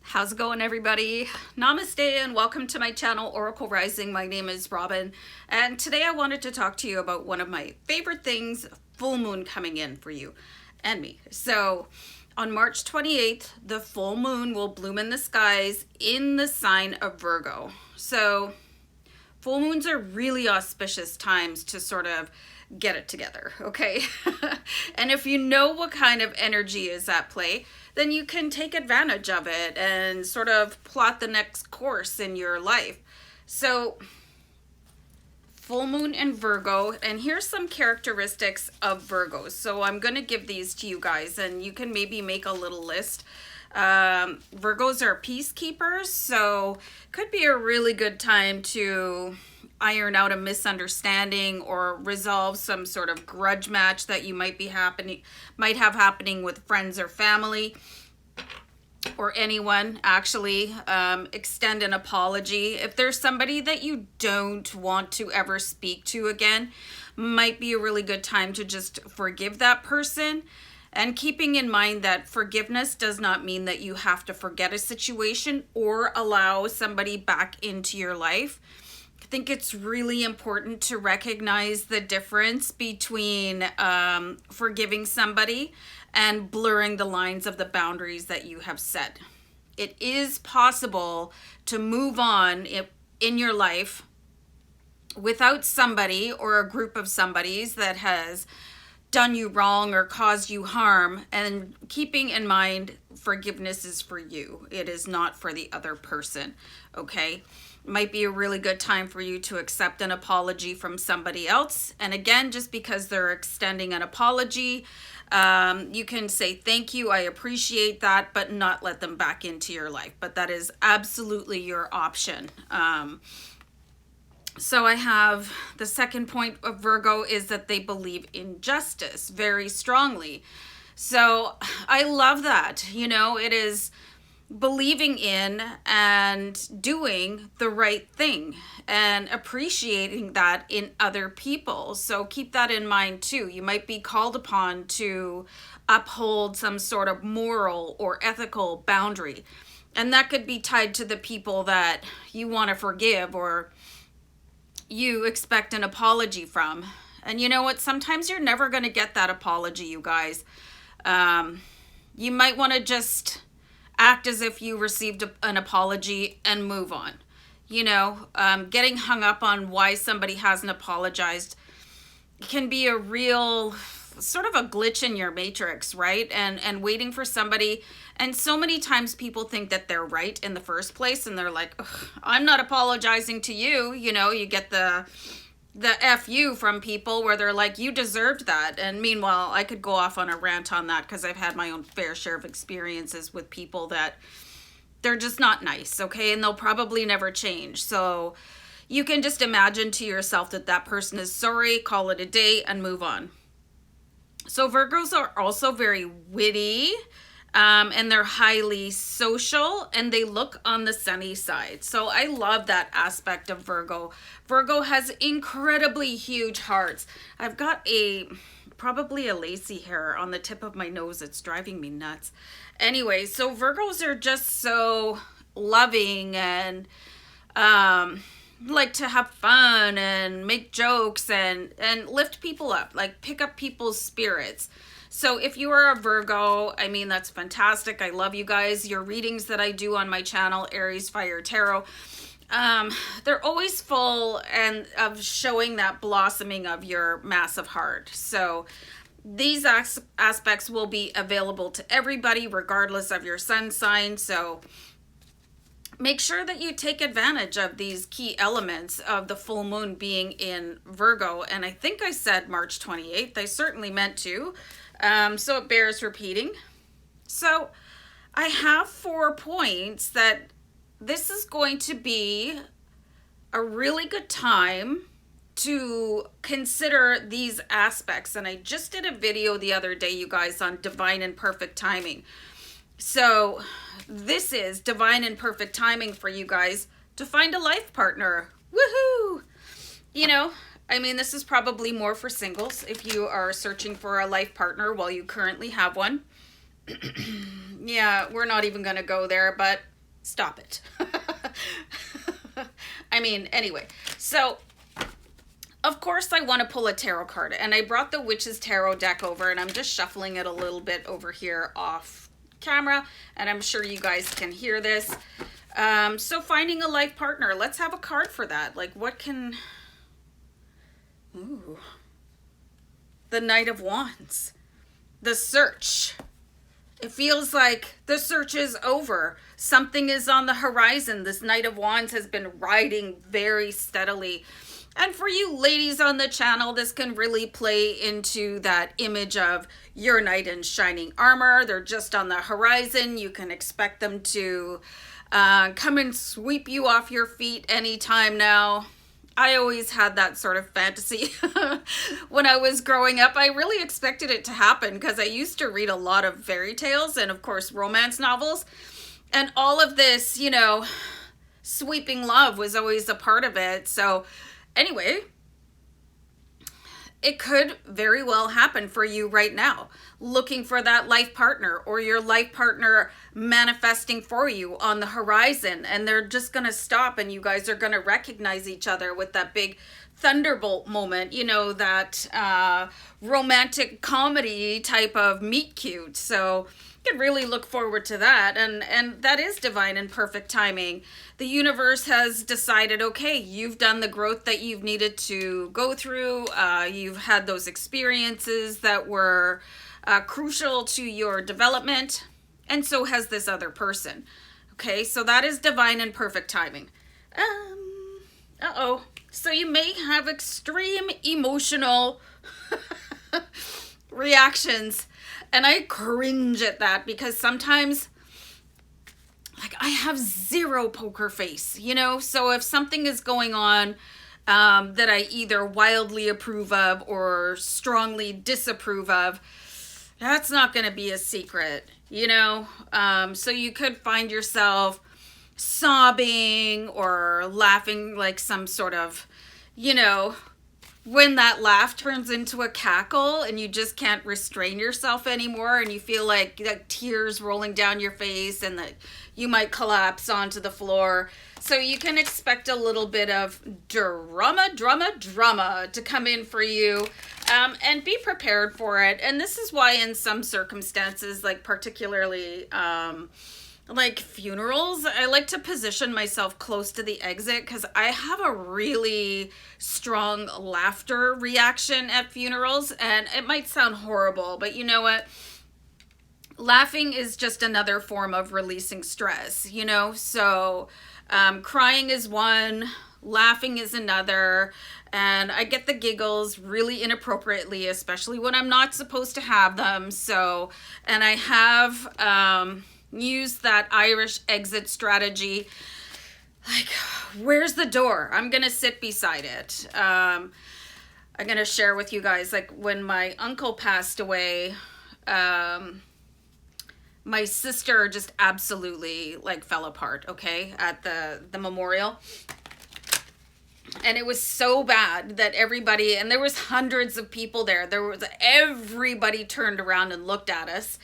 How's it going, everybody? Namaste and welcome to my channel, Oracle Rising. My name is Robin, and today I wanted to talk to you about one of my favorite things, full moon coming in for you and me. So on March 28th, the full moon will bloom in the skies in the sign of Virgo. So full moons are really auspicious times to sort of get it together, okay? And if you know what kind of energy is at play, then you can take advantage of it and sort of plot the next course in your life. So full moon in Virgo, and here's some characteristics of Virgos. So I'm going to give these to you guys, and you can maybe make a little list. Virgos are peacekeepers, so could be a really good time to iron out a misunderstanding or resolve some sort of grudge match that you might have happening with friends or family or anyone. Actually, extend an apology if there's somebody that you don't want to ever speak to again. Might be a really good time to just forgive that person. And keeping in mind that forgiveness does not mean that you have to forget a situation or allow somebody back into your life. I think it's really important to recognize the difference between forgiving somebody and blurring the lines of the boundaries that you have set. It is possible to move on in your life without somebody or a group of somebodies that has done you wrong or caused you harm, and keeping in mind forgiveness is for you. It is not for the other person, okay? Might be a really good time for you to accept an apology from somebody else. And again, just because they're extending an apology, you can say thank you, I appreciate that, but not let them back into your life. But that is absolutely your option. So I have the second point of Virgo is that they believe in justice very strongly. So I love that. You know, it is believing in and doing the right thing and appreciating that in other people. So keep that in mind too. You might be called upon to uphold some sort of moral or ethical boundary. And that could be tied to the people that you want to forgive or you expect an apology from. And you know what? Sometimes you're never going to get that apology, you guys. You might want to just act as if you received an apology and move on. You know, getting hung up on why somebody hasn't apologized can be a real sort of a glitch in your matrix, right? And waiting for somebody. And so many times people think that they're right in the first place, and they're like, I'm not apologizing to you. You know, you get the F you from people where they're like, you deserved that. And meanwhile, I could go off on a rant on that because I've had my own fair share of experiences with people that they're just not nice, okay? And they'll probably never change. So you can just imagine to yourself that that person is sorry, call it a day, and move on. So Virgos are also very witty, and they're highly social, and they look on the sunny side. So I love that aspect of Virgo. Virgo has incredibly huge hearts. I've got probably a lacy hair on the tip of my nose. It's driving me nuts. Anyway, so Virgos are just so loving and like to have fun and make jokes and lift people up, like pick up people's spirits. So if you are a Virgo, I mean, that's fantastic. I love you guys. Your readings that I do on my channel, Aries Fire Tarot, they're always full and of showing that blossoming of your massive heart. So these aspects will be available to everybody regardless of your sun sign. So make sure that you take advantage of these key elements of the full moon being in Virgo. And I think I said March 28th. I certainly meant to. So it bears repeating. So I have 4 points that this is going to be a really good time to consider these aspects. And I just did a video the other day, you guys, on divine and perfect timing. So this is divine and perfect timing for you guys to find a life partner. Woohoo! You know, I mean, this is probably more for singles if you are searching for a life partner while you currently have one. Yeah, we're not even going to go there, but Stop it. I mean, anyway, so of course I want to pull a tarot card, and I brought the Witch's Tarot deck over, and I'm just shuffling it a little bit over here off camera, and I'm sure you guys can hear this. So finding a life partner, let's have a card for that. Like, what can... Ooh. The Knight of Wands. The search. It feels like the search is over. Something is on the horizon. This Knight of Wands has been riding very steadily. And for you ladies on the channel, this can really play into that image of your knight in shining armor. They're just on the horizon. You can expect them to come and sweep you off your feet anytime now. I always had that sort of fantasy when I was growing up. I really expected it to happen because I used to read a lot of fairy tales and, of course, romance novels. And all of this, you know, sweeping love was always a part of it. So anyway, it could very well happen for you right now, looking for that life partner, or your life partner manifesting for you on the horizon, and they're just going to stop and you guys are going to recognize each other with that big thunderbolt moment, you know, that romantic comedy type of meet cute. So you can really look forward to that, and that is divine and perfect timing. The universe has decided, okay, you've done the growth that you've needed to go through. You've had those experiences that were crucial to your development, and so has this other person. Okay, so that is divine and perfect timing. So you may have extreme emotional reactions, and I cringe at that because sometimes, like, I have zero poker face, you know? So if something is going on that I either wildly approve of or strongly disapprove of, that's not going to be a secret, you know? So you could find yourself sobbing or laughing like some sort of, you know, when that laugh turns into a cackle and you just can't restrain yourself anymore, and you feel like tears rolling down your face and that you might collapse onto the floor. So you can expect a little bit of drama to come in for you, and be prepared for it. And this is why in some circumstances, like particularly like funerals, I like to position myself close to the exit because I have a really strong laughter reaction at funerals, and it might sound horrible, but you know what? Laughing is just another form of releasing stress, you know? So crying is one, laughing is another, and I get the giggles really inappropriately, especially when I'm not supposed to have them. So, and I have use that Irish exit strategy. Like, where's the door? I'm gonna sit beside it. I'm gonna share with you guys, like, when my uncle passed away, my sister just absolutely like fell apart, okay, at the memorial. And it was so bad that everybody, and there was hundreds of people there, everybody turned around and looked at us.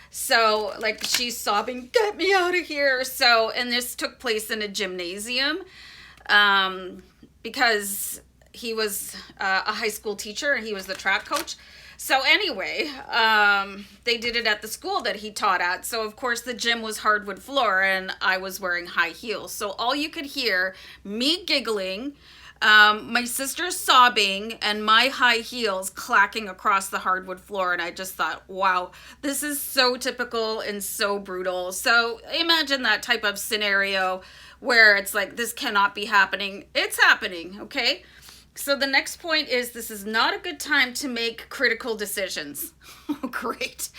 So, like, she's sobbing, get me out of here. So, and this took place in a gymnasium, because he was a high school teacher and he was the track coach. So anyway, they did it at the school that he taught at. So of course the gym was hardwood floor and I was wearing high heels. So all you could hear, me giggling, my sister sobbing, and my high heels clacking across the hardwood floor. And I just thought, wow, this is so typical and so brutal. So imagine that type of scenario where it's like, this cannot be happening. It's happening, okay? So the next point is, this is not a good time to make critical decisions. Oh, great.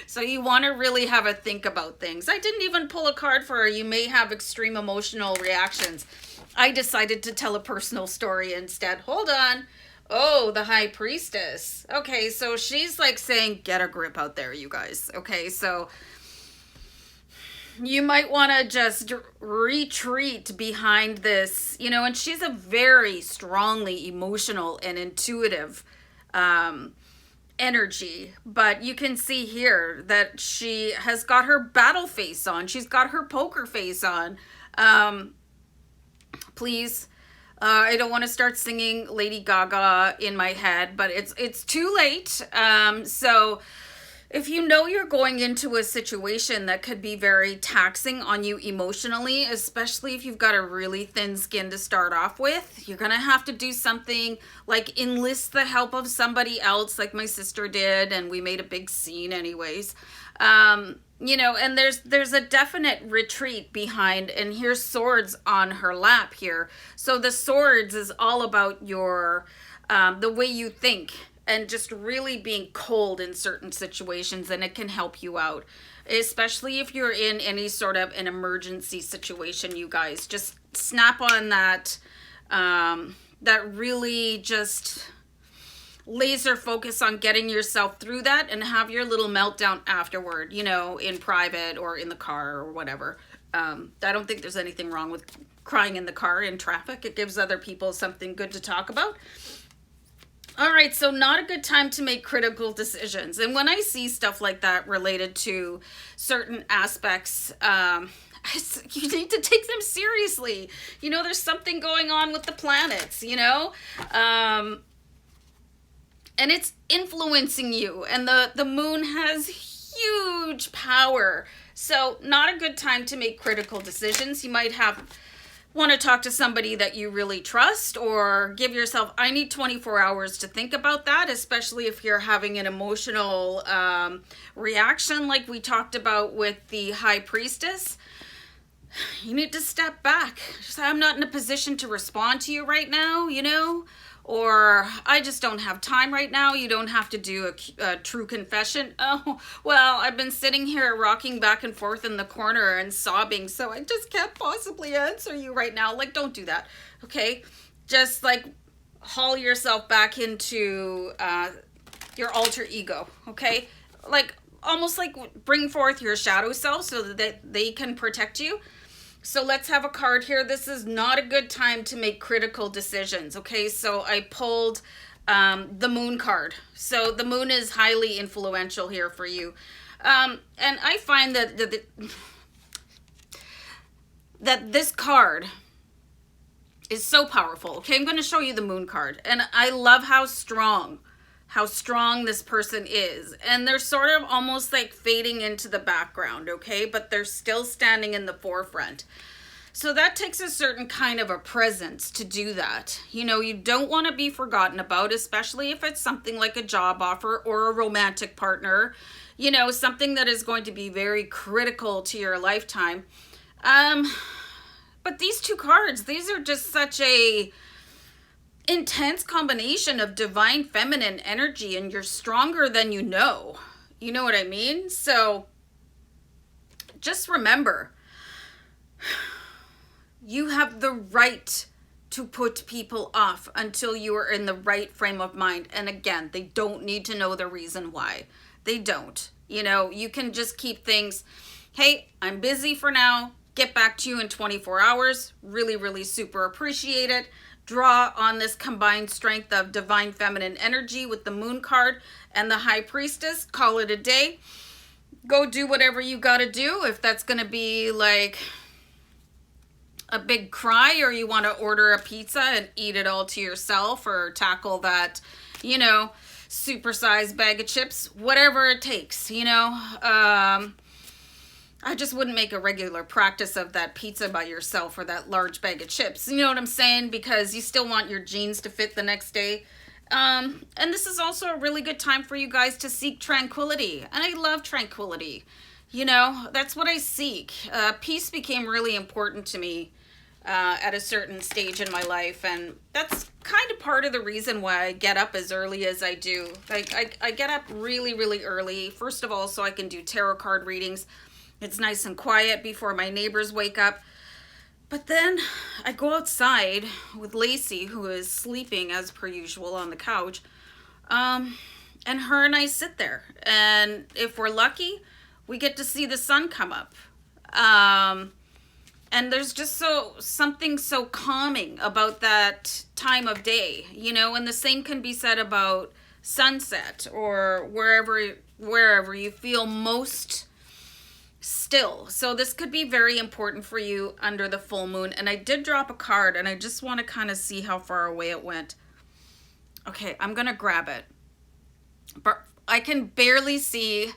So you want to really have a think about things. I didn't even pull a card for you may have extreme emotional reactions. I decided to tell a personal story instead. Hold on. Oh, the High Priestess. Okay, so she's like saying, get a grip out there, you guys. Okay, so you might want to just retreat behind this, you know, and she's a very strongly emotional and intuitive energy, but you can see here that she has got her battle face on. She's got her poker face on. Please, I don't want to start singing Lady Gaga in my head, but it's too late. So if you know you're going into a situation that could be very taxing on you emotionally, especially if you've got a really thin skin to start off with, you're going to have to do something like enlist the help of somebody else, like my sister did, and we made a big scene anyways. You know, and there's a definite retreat behind, and here's swords on her lap here. So the swords is all about your, the way you think, and just really being cold in certain situations, and it can help you out, especially if you're in any sort of an emergency situation. You guys just snap on that, that really just laser focus on getting yourself through that, and have your little meltdown afterward, you know, in private or in the car or whatever. I don't think there's anything wrong with crying in the car in traffic. It gives other people something good to talk about. All right, so not a good time to make critical decisions. And when I see stuff like that related to certain aspects, you need to take them seriously. You know, there's something going on with the planets, you know? And it's influencing you. And the moon has huge power. So not a good time to make critical decisions. You might want to talk to somebody that you really trust, or give yourself, I need 24 hours to think about that, especially if you're having an emotional reaction like we talked about with the High Priestess. You need to step back. Just say, I'm not in a position to respond to you right now, you know, or I just don't have time right now. You don't have to do a true confession. Oh, well, I've been sitting here rocking back and forth in the corner and sobbing, so I just can't possibly answer you right now. Like, don't do that, okay? Just like haul yourself back into your alter ego, okay? Like, almost like bring forth your shadow self so that they can protect you. So let's have a card here. This is not a good time to make critical decisions, okay? So I pulled the moon card. So the moon is highly influential here for you. And I find that this card is so powerful. Okay, I'm going to show you the moon card. And I love how strong this person is. And they're sort of almost like fading into the background, okay? But they're still standing in the forefront. So that takes a certain kind of a presence to do that. You know, you don't want to be forgotten about, especially if it's something like a job offer or a romantic partner, you know, something that is going to be very critical to your lifetime. But these two cards, these are just such a intense combination of divine feminine energy, and you're stronger than you know. You know what I mean? So just remember, you have the right to put people off until you are in the right frame of mind. And again, they don't need to know the reason why. They don't. You know, you can just keep things, hey, I'm busy for now. Get back to you in 24 hours. Really, really super appreciate it. Draw on this combined strength of divine feminine energy with the moon card and the High Priestess. Call it a day. Go do whatever you got to do. If that's going to be like a big cry, or you want to order a pizza and eat it all to yourself, or tackle that, you know, supersized bag of chips, whatever it takes, you know. I just wouldn't make a regular practice of that pizza by yourself or that large bag of chips. You know what I'm saying? Because you still want your jeans to fit the next day. And this is also a really good time for you guys to seek tranquility. And I love tranquility. You know, that's what I seek. Peace became really important to me at a certain stage in my life. And that's kind of part of the reason why I get up as early as I do. I get up really, really early. First of all, so I can do tarot card readings. It's nice and quiet before my neighbors wake up. But then I go outside with Lacey, who is sleeping as per usual on the couch. And her and I sit there. And if we're lucky, we get to see the sun come up. And there's just something so calming about that time of day, you know, and the same can be said about sunset or wherever you feel most still. So this could be very important for you under the full moon. And I did drop a card, and I just want to kind of see how far away it went. Okay, I'm going to grab it. But I can barely see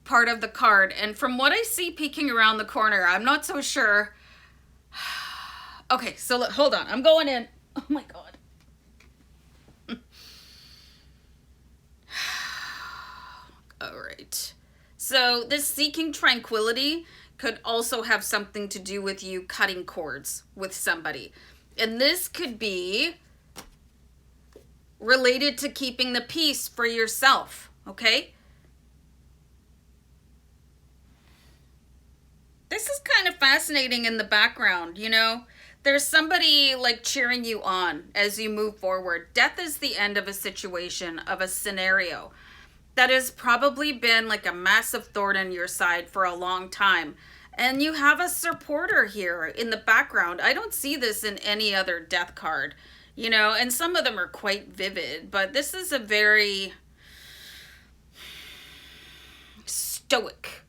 part of the card. And from what I see peeking around the corner, I'm not so sure. Okay, so hold on. I'm going in. Oh my God. All right. So this seeking tranquility could also have something to do with you cutting cords with somebody. And this could be related to keeping the peace for yourself, okay? This is kind of fascinating in the background, you know? There's somebody like cheering you on as you move forward. Death is the end of a situation, of a scenario that has probably been like a massive thorn in your side for a long time. And you have a supporter here in the background. I don't see this in any other death card, you know, and some of them are quite vivid, but this is a very stoic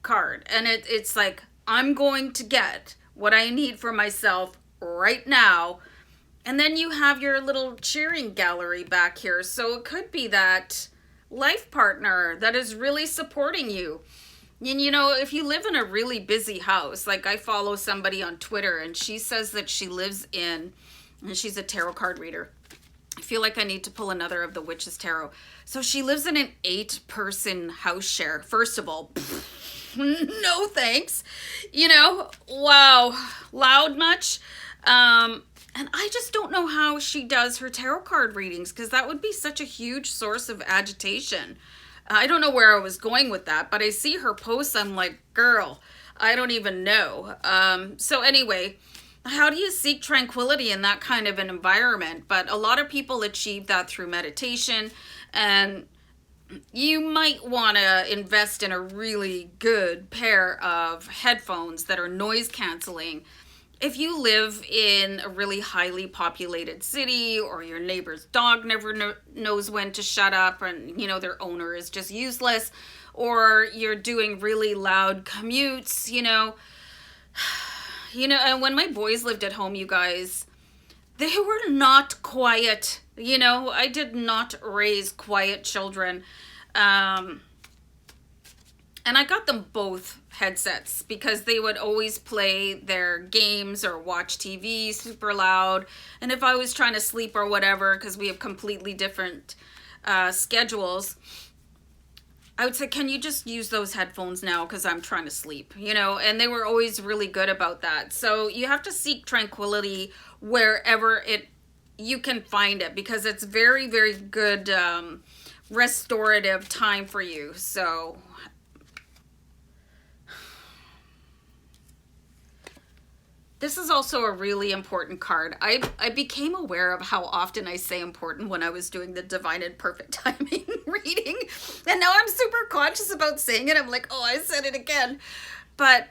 card. And it's like, I'm going to get what I need for myself right now. And then you have your little cheering gallery back here. So it could be that life partner that is really supporting you. And you know, if you live in a really busy house, like I follow somebody on Twitter and she says that she lives in, and she's a tarot card reader. I feel like I need to pull another of the Witch's Tarot. So she lives in an 8-person house share. First of all, no thanks. You know, wow. Loud much? And I just don't know how she does her tarot card readings, because that would be such a huge source of agitation. I don't know where I was going with that, but I see her posts. I'm like, girl, I don't even know. So anyway, how do you seek tranquility in that kind of an environment? But a lot of people achieve that through meditation, and you might want to invest in a really good pair of headphones that are noise canceling. If you live in a really highly populated city, or your neighbor's dog never knows when to shut up, and you know their owner is just useless, or you're doing really loud commutes, you know, and when my boys lived at home, you guys, they were not quiet. You know, I did not raise quiet children. And I got them both headsets because they would always play their games or watch TV super loud. And if I was trying to sleep or whatever, because we have completely different schedules, I would say, can you just use those headphones now because I'm trying to sleep, you know? And they were always really good about that. So you have to seek tranquility wherever you can find it, because it's very, very good restorative time for you. So this is also a really important card. I became aware of how often I say important when I was doing the Divine and Perfect Timing reading. And now I'm super conscious about saying it. I'm like, oh, I said it again. But,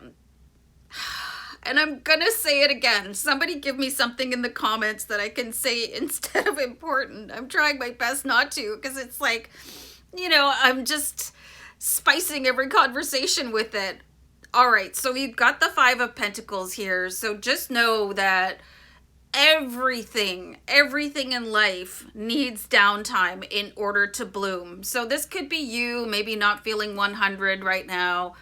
and I'm going to say it again. Somebody give me something in the comments that I can say instead of important. I'm trying my best not to, because it's like, you know, I'm just spicing every conversation with it. All right, so we've got the 5 of Pentacles here. So just know that everything in life needs downtime in order to bloom. So this could be you maybe not feeling 100 right now,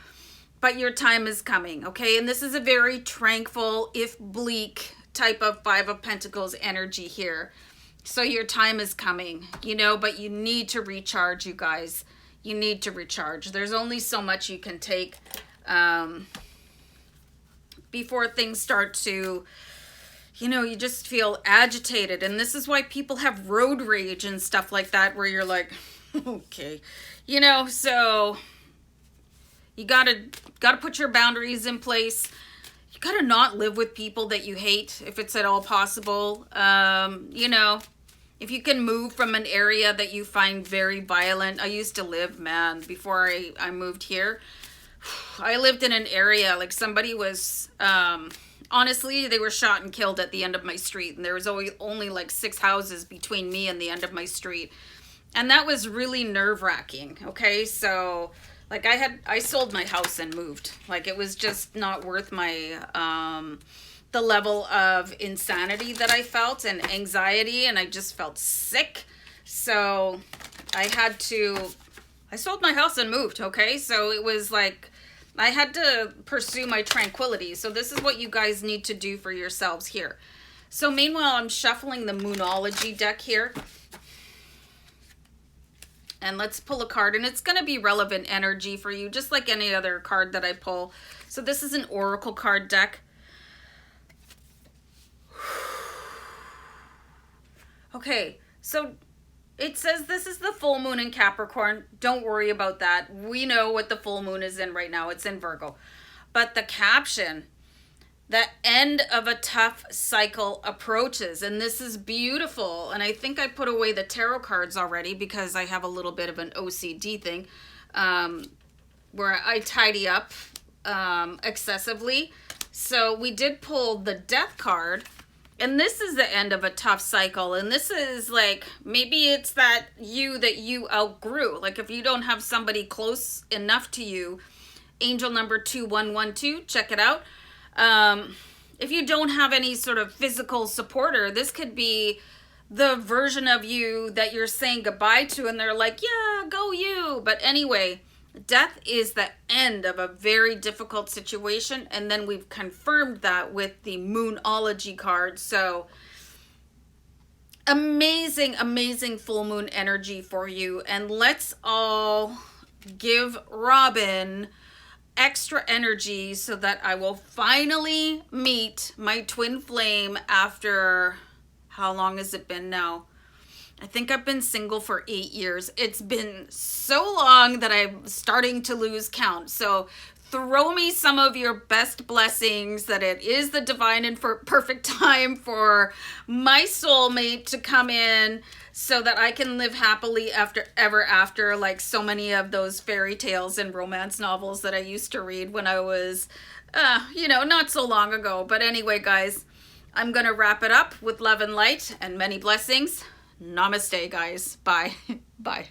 but your time is coming, okay? And this is a very tranquil, if bleak, type of 5 of Pentacles energy here. So your time is coming, you know, but you need to recharge, you guys. You need to recharge. There's only so much you can take before things start to, you know, you just feel agitated. And this is why people have road rage and stuff like that, where you're like, okay, you know, so you gotta put your boundaries in place. You gotta not live with people that you hate if it's at all possible. You know, if you can move from an area that you find very violent. I used to live, man, before I moved here, I lived in an area, like somebody was, honestly, they were shot and killed at the end of my street. And there was only like 6 houses between me and the end of my street. And that was really nerve-wracking. Okay, so like I sold my house and moved. Like it was just not worth my the level of insanity that I felt and anxiety, and I just felt sick. So I sold my house and moved. Okay, so it was like I had to pursue my tranquility. So this is what you guys need to do for yourselves here. So meanwhile, I'm shuffling the Moonology deck here. And let's pull a card, and it's going to be relevant energy for you, just like any other card that I pull. So this is an oracle card deck. Okay, so it says this is the full moon in Capricorn. Don't worry about that. We know what the full moon is in right now. It's in Virgo. But the caption, the end of a tough cycle approaches. And this is beautiful. And I think I put away the tarot cards already because I have a little bit of an OCD thing where I tidy up excessively. So we did pull the death card. And this is the end of a tough cycle. And this is like, maybe it's that you outgrew. Like if you don't have somebody close enough to you, angel number 2112, check it out. If you don't have any sort of physical supporter, this could be the version of you that you're saying goodbye to, and they're like, yeah, go you. But anyway, death is the end of a very difficult situation, and then we've confirmed that with the Moonology card. So amazing, amazing full moon energy for you. And let's all give Robin extra energy so that I will finally meet my twin flame after, how long has it been now? I think I've been single for 8 years. It's been so long that I'm starting to lose count. So throw me some of your best blessings that it is the divine and perfect time for my soulmate to come in so that I can live happily ever after, like so many of those fairy tales and romance novels that I used to read when I was, not so long ago. But anyway, guys, I'm going to wrap it up with love and light and many blessings. Namaste, guys. Bye. Bye.